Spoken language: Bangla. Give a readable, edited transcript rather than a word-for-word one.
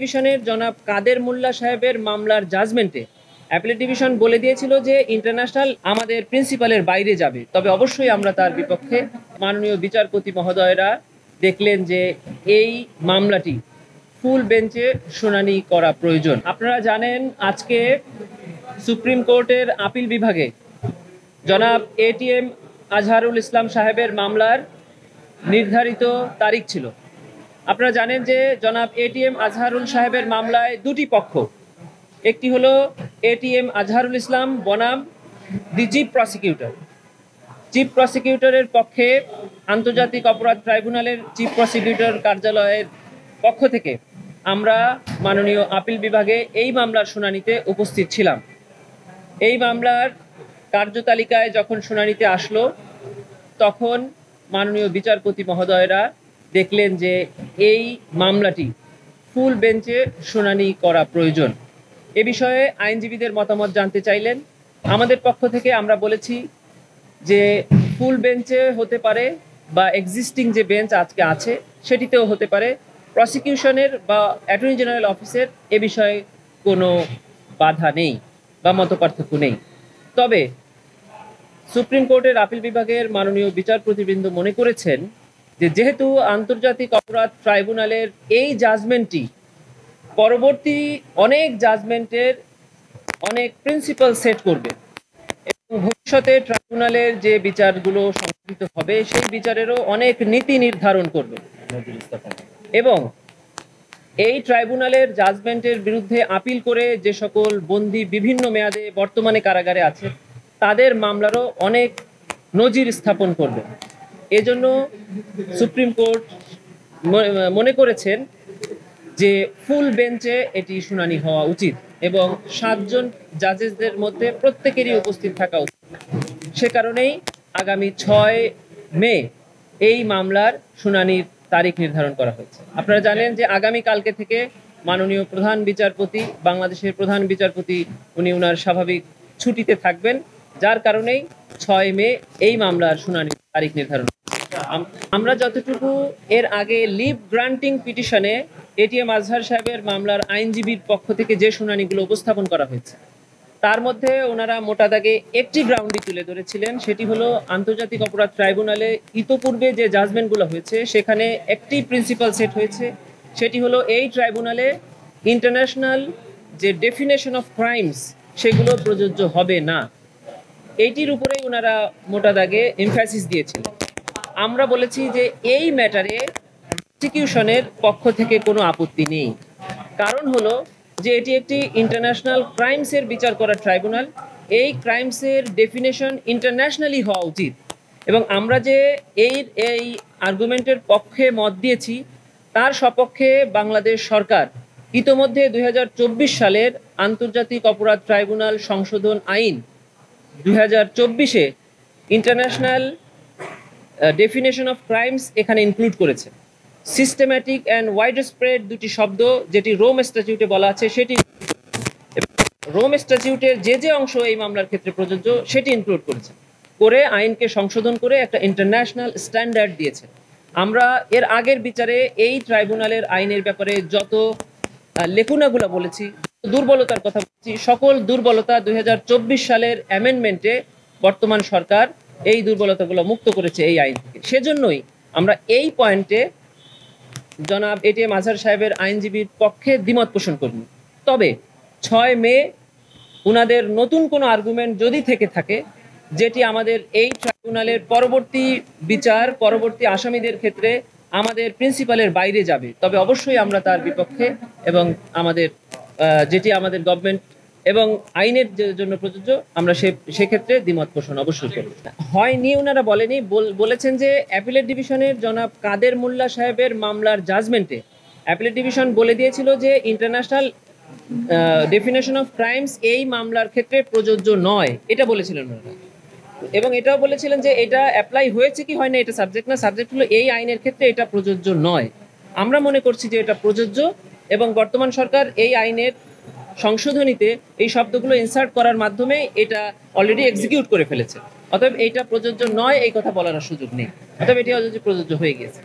ডিভিশনের জনাব কাদের মোল্লা সাহেবের মামলার জাজমেন্টে অ্যাপিলেট ডিভিশন বলে দিয়েছিল যে ইন্টারন্যাশনাল আমাদের প্রিন্সিপালের বাইরে যাবে, তবে অবশ্যই আমরা তার বিপক্ষে। মাননীয় বিচারপতি মহোদয়রা দেখলেন যে এই মামলাটি ফুল বেঞ্চে শুনানি করা প্রয়োজন। আপনারা জানেন আজকে সুপ্রিম কোর্টের আপিল বিভাগে জনাব এটিএম আজহারুল ইসলাম সাহেবের মামলার নির্ধারিত তারিখ ছিল। আপনারা জানেন যে জনাব এটিএম আজহারুল সাহেবের মামলায় দুটি পক্ষ, একটি হলো এটিএম আজহারুল ইসলাম বনাম দি চিফ প্রসিকিউটর। চিফ প্রসিকিউটরের পক্ষে আন্তর্জাতিক অপরাধ ট্রাইব্যুনালের চিফ প্রসিকিউটর কার্যালয়ের পক্ষ থেকে আমরা মাননীয় আপিল বিভাগে এই মামলার শুনানিতে উপস্থিত ছিলাম। এই মামলার কার্যতালিকায় যখন শুনানিতে আসলো তখন মাননীয় বিচারপতি মহোদয়রা দেখলেন যে এই মামলাটি ফুল বেঞ্চে শুনানি করা প্রয়োজন। এ বিষয়ে আইনজীবীদের মতামত জানতে চাইলেন। আমাদের পক্ষ থেকে আমরা বলেছি যে ফুল বেঞ্চে হতে পারে বা এক্সিস্টিং যে বেঞ্চ আজকে আছে সেটিতেও হতে পারে। প্রসিকিউশনের বা অ্যাটর্নি জেনারেল অফিসের এ বিষয়ে কোনো বাধা নেই বা মতপার্থক্য নেই। তবে সুপ্রিম কোর্টের আপিল বিভাগের মাননীয় বিচারপতিবৃন্দ মনে করেছেন যে যেহেতু আন্তর্জাতিক অপরাধ ট্রাইব্যুনালের এই জাজমেন্টটি পরবর্তী অনেক জাজমেন্টের অনেক প্রিন্সিপাল সেট করবে এবং ভবিষ্যতে ট্রাইব্যুনালের যে বিচারগুলো সংঘটিত হবে সেই বিচারেরও অনেক নীতি নির্ধারণ করবে এবং এই ট্রাইব্যুনালের জাজমেন্টের বিরুদ্ধে আপিল করে যে সকল বন্দী বিভিন্ন মেয়াদে বর্তমানে কারাগারে আছে তাদের মামলারও অনেক নজির স্থাপন করবে। এজন্য সুপ্রিম কোর্ট মনে করেছেন যে ফুল বেঞ্চে এটি শুনানি হওয়া উচিত এবং 7 জন জাজেসদের মধ্যে প্রত্যেকেরই উপস্থিত থাকা উচিত। সে কারণেই আগামী 6 মে এই মামলার শুনানির তারিখ নির্ধারণ করা হয়েছে। আপনারা জানেন যে আগামী কালকে থেকে মাননীয় প্রধান বিচারপতি, বাংলাদেশের প্রধান বিচারপতি, উনি ওনার স্বাভাবিক ছুটিতে থাকবেন, যার কারণেই 6 মে এই মামলার শুনানির তারিখ নির্ধারণ। আমরা যতটুকু এর আগে লিভ গ্রান্টিং পিটিশনে এটিএম আজহার সাহেবের মামলার আইনজীবীর পক্ষ থেকে যে শুনানিগুলো উপস্থাপন করা হয়েছে তার মধ্যে ওনারা মোটা দাগে একটি গ্রাউন্ডই তুলে ধরেছিলেন, সেটি হলো আন্তর্জাতিক অপরাধ ট্রাইব্যুনালে ইতোপূর্বে যে জাজমেন্টগুলো হয়েছে সেখানে একটি প্রিন্সিপাল সেট হয়েছে, সেটি হলো এই ট্রাইব্যুনালে ইন্টারন্যাশনাল যে ডেফিনেশন অফ ক্রাইমস সেগুলো প্রযোজ্য হবে না। এইটির উপরেই ওনারা মোটা দাগে এমফ্যাসিস দিয়েছিলেন। আমরা বলেছি যে এই ম্যাটারে প্রসিকিউশনের পক্ষ থেকে কোনো আপত্তি নেই, কারণ হলো যে এটি একটি ইন্টারন্যাশনাল ক্রাইমসের বিচার করা ট্রাইব্যুনাল। এই ক্রাইমসের ডেফিনেশন ইন্টারন্যাশনালি হওয়া উচিত এবং আমরা যে এই আর্গুমেন্টের পক্ষে মত দিয়েছি তার সপক্ষে বাংলাদেশ সরকার ইতোমধ্যে 2024 সালের আন্তর্জাতিক অপরাধ ট্রাইব্যুনাল সংশোধন আইন 2024-এ ইন্টারন্যাশনাল ডেফিনেশন অফ ক্রাইমস এখানে ইনক্লুড করেছে। সিস্টেম্যাটিক অ্যান্ড ওয়াইড স্প্রেড দুটি শব্দ যেটি রোম স্ট্যাটিউটে বলা আছে সেটি রোম স্ট্যাটিউটের যে অংশ এই মামলার ক্ষেত্রে প্রযোজ্য সেটি ইনক্লুড করেছে, করে আইনকে সংশোধন করে একটা ইন্টারন্যাশনাল স্ট্যান্ডার্ড দিয়েছে। আমরা এর আগের বিচারে এই ট্রাইব্যুনালের আইনের ব্যাপারে যত লেকুনাগুলো বলেছি, দুর্বলতার কথা বলেছি, সকল দুর্বলতা 2024 সালের অ্যামেন্ডমেন্টে বর্তমান সরকার এই দুর্বলতাগুলো মুক্ত করেছে এই আইন থেকে। সেজন্যই আমরা এই পয়েন্টে জনাব এটিএম আজহার সাহেবের আইনজীবীর পক্ষে দ্বিমত পোষণ করিনি। তবে 6 মে উনাদের নতুন কোনো আর্গুমেন্ট যদি থেকে থাকে যেটি আমাদের এই ট্রাইব্যুনালের পরবর্তী বিচার, পরবর্তী আসামিদের ক্ষেত্রে আমাদের প্রিন্সিপালের বাইরে যাবে, তবে অবশ্যই আমরা তার বিপক্ষে এবং আমাদের যেটি আমাদের গভর্নমেন্ট এবং আইনের জন্য প্রযোজ্য আমরা সেক্ষেত্রে দ্বিমত পোষণ অবশ্যই করব। হয়নি ওনারা বলেনি, বলেছেন যে অ্যাপিলেট ডিভিশনের জনাব কাদের মোল্লা সাহেবের মামলার জাজমেন্টে অ্যাপিলেট ডিভিশন বলে দিয়েছিল যে ইন্টারন্যাশনাল ডেফিনেশন অফ ক্রাইমস এই মামলার ক্ষেত্রে প্রযোজ্য নয়, এটা বলেছিলেন ওনারা। এবং এটাও বলেছিলেন যে এটা অ্যাপ্লাই হয়েছে কি হয় না এটা সাবজেক্ট না, সাবজেক্ট হলো এই আইনের ক্ষেত্রে এটা প্রযোজ্য নয়। আমরা মনে করছি যে এটা প্রযোজ্য এবং বর্তমান সরকার এই আইনের সংশোধনীতে এই শব্দগুলো ইনসার্ট করার মাধ্যমে এটা অলরেডি এক্সিকিউট করে ফেলেছে। অতএব এইটা প্রযোজ্য নয় এই কথা বলার সুযোগ নেই, অতএব এটি অলরেডি প্রযোজ্য হয়ে গিয়েছে।